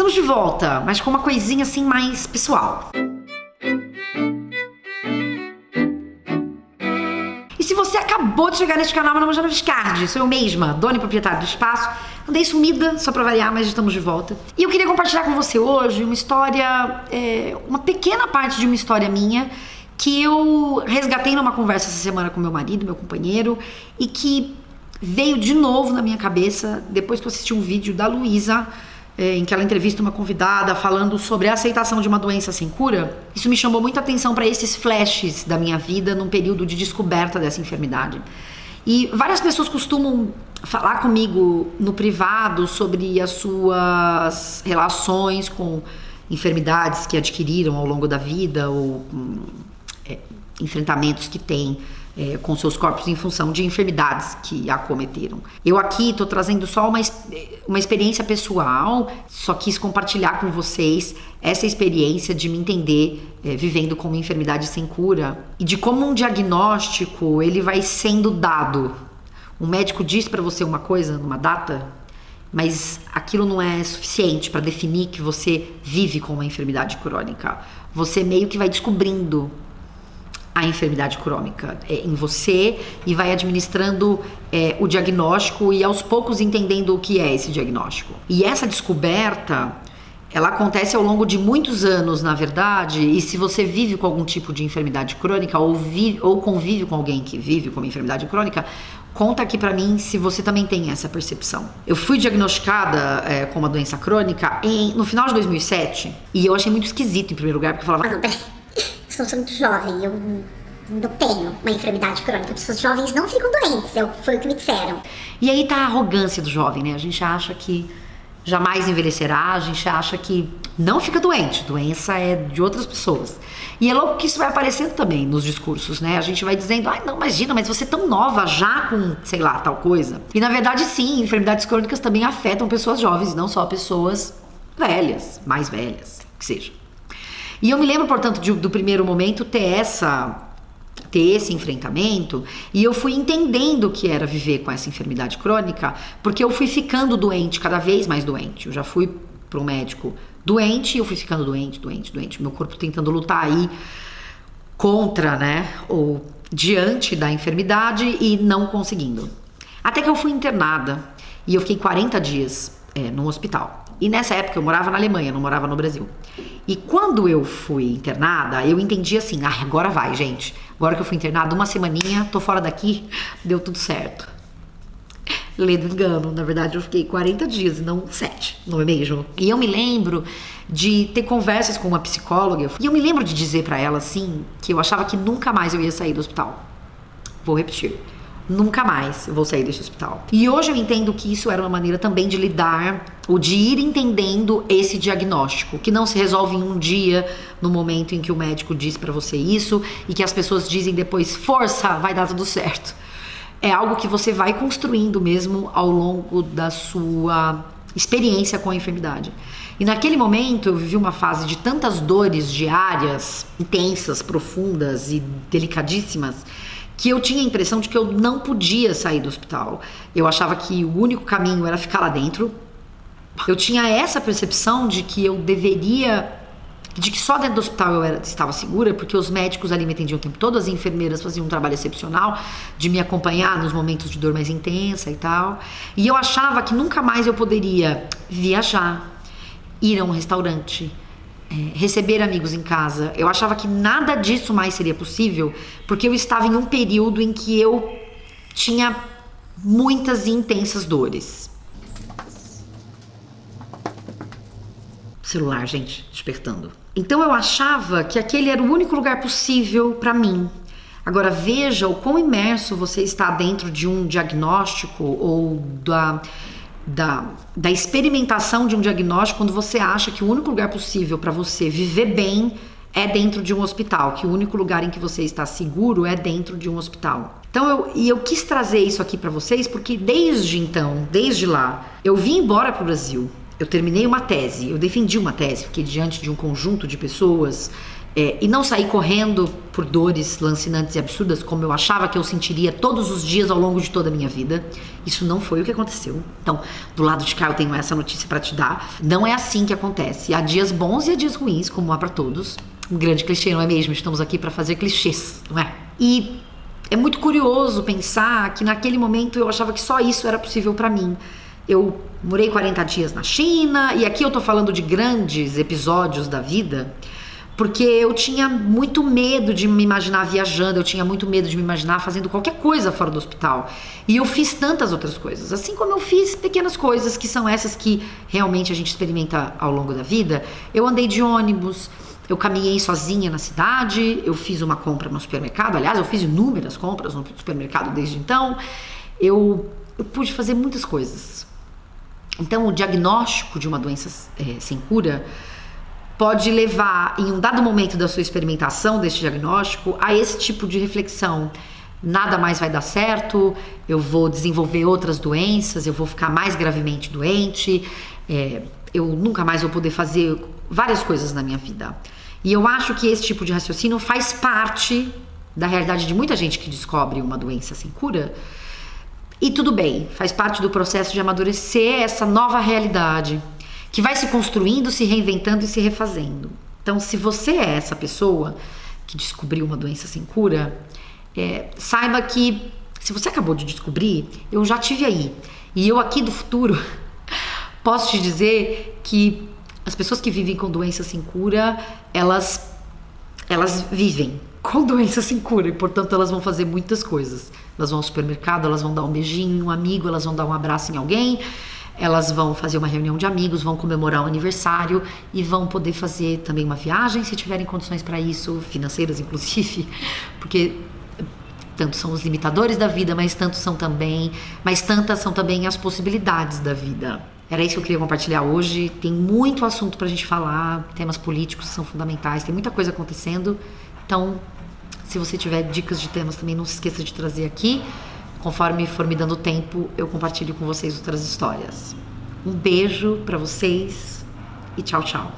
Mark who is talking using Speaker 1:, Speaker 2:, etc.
Speaker 1: Estamos de volta, mas com uma coisinha assim mais pessoal. E se você acabou de chegar neste canal, meu nome é Jana Viscardi, sou eu mesma, dona e proprietária do espaço. Andei sumida, só pra variar, mas estamos de volta. E eu queria compartilhar com você hoje uma história, uma pequena parte de uma história minha, que eu resgatei numa conversa essa semana com meu marido, meu companheiro, e que veio de novo na minha cabeça depois que eu assisti um vídeo da Luísa, em que ela entrevista uma convidada falando sobre a aceitação de uma doença sem cura. Isso me chamou muita atenção para esses flashes da minha vida num período de descoberta dessa enfermidade. E várias pessoas costumam falar comigo no privado sobre as suas relações com enfermidades que adquiriram ao longo da vida ou enfrentamentos que têm com seus corpos em função de enfermidades que acometeram. Eu aqui estou trazendo só uma experiência pessoal, só quis compartilhar com vocês essa experiência de me entender vivendo com uma enfermidade sem cura e de como um diagnóstico ele vai sendo dado. Um médico diz para você uma coisa numa data, mas aquilo não é suficiente para definir que você vive com uma enfermidade crônica. Você meio que vai descobrindo a enfermidade crônica em você e vai administrando o diagnóstico e aos poucos entendendo o que é esse diagnóstico. E essa descoberta, ela acontece ao longo de muitos anos, na verdade, e se você vive com algum tipo de enfermidade crônica ou convive com alguém que vive com uma enfermidade crônica, conta aqui pra mim se você também tem essa percepção. Eu fui diagnosticada com uma doença crônica no final de 2007 e eu achei muito esquisito em primeiro lugar, porque eu falava...
Speaker 2: Eu sou muito jovem, eu não tenho uma enfermidade crônica. Pessoas jovens não ficam doentes, foi o que me disseram.
Speaker 1: E aí tá a arrogância do jovem, né? A gente acha que jamais envelhecerá, a gente acha que não fica doente, doença é de outras pessoas. E é louco que isso vai aparecendo também nos discursos, né? A gente vai dizendo, não, imagina, mas você é tão nova já com, sei lá, tal coisa. E na verdade sim, enfermidades crônicas também afetam pessoas jovens, não só pessoas velhas, mais velhas, que seja. E eu me lembro, portanto, do primeiro momento ter esse enfrentamento, e eu fui entendendo o que era viver com essa enfermidade crônica, porque eu fui ficando doente, cada vez mais doente. Eu já fui para um médico doente, e eu fui ficando doente. Meu corpo tentando lutar aí contra, né, ou diante da enfermidade e não conseguindo. Até que eu fui internada, e eu fiquei 40 dias no hospital. E nessa época eu morava na Alemanha, não morava no Brasil. E quando eu fui internada, eu entendi assim, agora vai, gente. Agora que eu fui internada, uma semaninha, tô fora daqui, deu tudo certo. Lê do engano, na verdade eu fiquei 40 dias e não 7, não é mesmo? E eu me lembro de ter conversas com uma psicóloga, e eu me lembro de dizer pra ela assim, que eu achava que nunca mais eu ia sair do hospital. Vou repetir. Nunca mais eu vou sair desse hospital. E hoje eu entendo que isso era uma maneira também de lidar, ou de ir entendendo esse diagnóstico, que não se resolve em um dia, no momento em que o médico diz pra você isso, e que as pessoas dizem depois, força, vai dar tudo certo. É algo que você vai construindo mesmo ao longo da sua experiência com a enfermidade. E naquele momento eu vivi uma fase de tantas dores diárias, intensas, profundas e delicadíssimas, que eu tinha a impressão de que eu não podia sair do hospital. Eu achava que o único caminho era ficar lá dentro. Eu tinha essa percepção de que eu deveria... de que só dentro do hospital eu estava segura, porque os médicos ali me atendiam o tempo todo, as enfermeiras faziam um trabalho excepcional de me acompanhar nos momentos de dor mais intensa e tal. E eu achava que nunca mais eu poderia viajar, ir a um restaurante, receber amigos em casa. Eu achava que nada disso mais seria possível, porque eu estava em um período em que eu tinha muitas e intensas dores. Celular, gente, despertando. Então eu achava que aquele era o único lugar possível para mim. Agora veja o quão imerso você está dentro de um diagnóstico ou da experimentação de um diagnóstico quando você acha que o único lugar possível para você viver bem é dentro de um hospital, que o único lugar em que você está seguro é dentro de um hospital. Então eu quis trazer isso aqui para vocês porque desde lá, eu vim embora pro Brasil. Eu terminei uma tese, eu defendi uma tese, fiquei diante de um conjunto de pessoas E não sair correndo por dores lancinantes e absurdas como eu achava que eu sentiria todos os dias ao longo de toda a minha vida. Isso não foi o que aconteceu. Então, do lado de cá eu tenho essa notícia pra te dar. Não é assim que acontece. Há dias bons e há dias ruins, como há pra todos. Um grande clichê, não é mesmo? Estamos aqui pra fazer clichês, não é? E é muito curioso pensar que naquele momento eu achava que só isso era possível pra mim. Eu morei 40 dias na China, e aqui eu tô falando de grandes episódios da vida, porque eu tinha muito medo de me imaginar viajando, eu tinha muito medo de me imaginar fazendo qualquer coisa fora do hospital. E eu fiz tantas outras coisas, assim como eu fiz pequenas coisas que são essas que realmente a gente experimenta ao longo da vida. Eu andei de ônibus, eu caminhei sozinha na cidade, eu fiz uma compra no supermercado, aliás, eu fiz inúmeras compras no supermercado desde então. Eu pude fazer muitas coisas. Então, o diagnóstico de uma doença sem cura pode levar, em um dado momento da sua experimentação desse diagnóstico, a esse tipo de reflexão. Nada mais vai dar certo, eu vou desenvolver outras doenças, eu vou ficar mais gravemente doente, eu nunca mais vou poder fazer várias coisas na minha vida. E eu acho que esse tipo de raciocínio faz parte da realidade de muita gente que descobre uma doença sem cura. E tudo bem, faz parte do processo de amadurecer essa nova realidade, que vai se construindo, se reinventando e se refazendo. Então, se você é essa pessoa que descobriu uma doença sem cura, saiba que, se você acabou de descobrir, eu já tive aí. E eu aqui do futuro posso te dizer que as pessoas que vivem com doença sem cura, elas vivem com doença sem cura e, portanto, elas vão fazer muitas coisas. Elas vão ao supermercado, elas vão dar um beijinho em um amigo, elas vão dar um abraço em alguém, elas vão fazer uma reunião de amigos, vão comemorar um aniversário e vão poder fazer também uma viagem, se tiverem condições para isso, financeiras inclusive, porque tanto são os limitadores da vida, mas tantas são também as possibilidades da vida. Era isso que eu queria compartilhar hoje. Tem muito assunto pra gente falar, temas políticos são fundamentais, tem muita coisa acontecendo. Então, se você tiver dicas de temas também, não se esqueça de trazer aqui. Conforme for me dando tempo, eu compartilho com vocês outras histórias. Um beijo pra vocês e tchau, tchau.